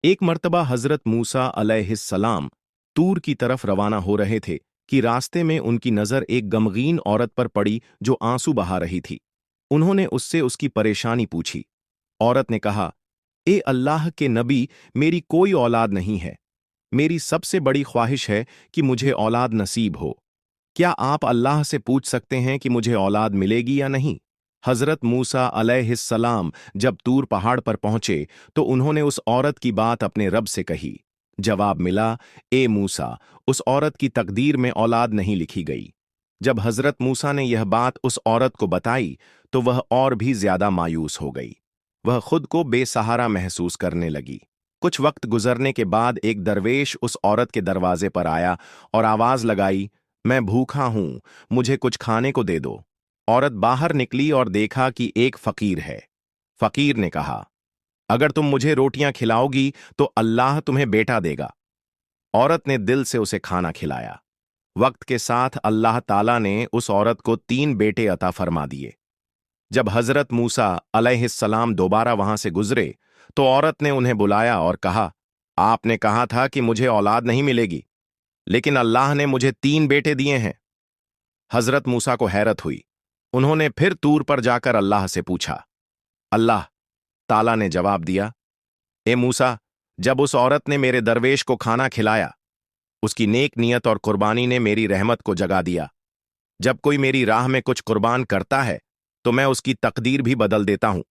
एक मर्तबा हजरत मूसा अलैहिस्सलाम तूर की तरफ रवाना हो रहे थे कि रास्ते में उनकी नज़र एक गमगीन औरत पर पड़ी जो आंसू बहा रही थी। उन्होंने उससे उसकी परेशानी पूछी। औरत ने कहा, ए अल्लाह के नबी, मेरी कोई औलाद नहीं है। मेरी सबसे बड़ी ख्वाहिश है कि मुझे औलाद नसीब हो। क्या आप अल्लाह से पूछ सकते हैं कि मुझे औलाद मिलेगी या नहीं? हजरत मूसा अलैहिस्सलाम जब तूर पहाड़ पर पहुंचे तो उन्होंने उस औरत की बात अपने रब से कही। जवाब मिला, ए मूसा, उस औरत की तकदीर में औलाद नहीं लिखी गई। जब हजरत मूसा ने यह बात उस औरत को बताई तो वह और भी ज्यादा मायूस हो गई। वह खुद को बेसहारा महसूस करने लगी। कुछ वक्त गुजरने के बाद एक दरवेश उस औरत के दरवाजे पर आया और आवाज लगाई, मैं भूखा हूं, मुझे कुछ खाने को दे दो। औरत बाहर निकली और देखा कि एक फकीर है। फकीर ने कहा, अगर तुम मुझे रोटियां खिलाओगी तो अल्लाह तुम्हें बेटा देगा। औरत ने दिल से उसे खाना खिलाया। वक्त के साथ अल्लाह ताला ने उस औरत को 3 बेटे अता फरमा दिए। जब हजरत मूसा अलैहिस्सलाम दोबारा वहां से गुजरे तो औरत ने उन्हें बुलाया और कहा, आपने कहा था कि मुझे औलाद नहीं मिलेगी, लेकिन अल्लाह ने मुझे 3 बेटे दिए हैं। हजरत मूसा को हैरत हुई। उन्होंने फिर तूर पर जाकर अल्लाह से पूछा। अल्लाह ताला ने जवाब दिया, ए मूसा, जब उस औरत ने मेरे दरवेश को खाना खिलाया, उसकी नेक नियत और कुर्बानी ने मेरी रहमत को जगा दिया। जब कोई मेरी राह में कुछ कुर्बान करता है तो मैं उसकी तकदीर भी बदल देता हूं।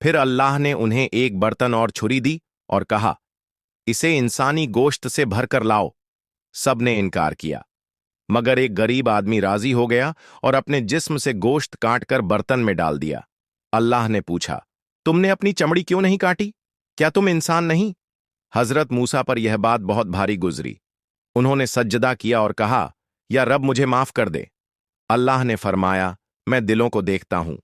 फिर अल्लाह ने उन्हें एक बर्तन और छुरी दी और कहा, इसे इंसानी गोश्त से भरकर लाओ। सब ने इनकार किया, मगर एक गरीब आदमी राजी हो गया और अपने जिस्म से गोश्त काटकर बर्तन में डाल दिया। अल्लाह ने पूछा, तुमने अपनी चमड़ी क्यों नहीं काटी? क्या तुम इंसान नहीं? हजरत मूसा पर यह बात बहुत भारी गुजरी। उन्होंने सज्जदा किया और कहा, या रब, मुझे माफ कर दे। अल्लाह ने फरमाया, मैं दिलों को देखता हूं।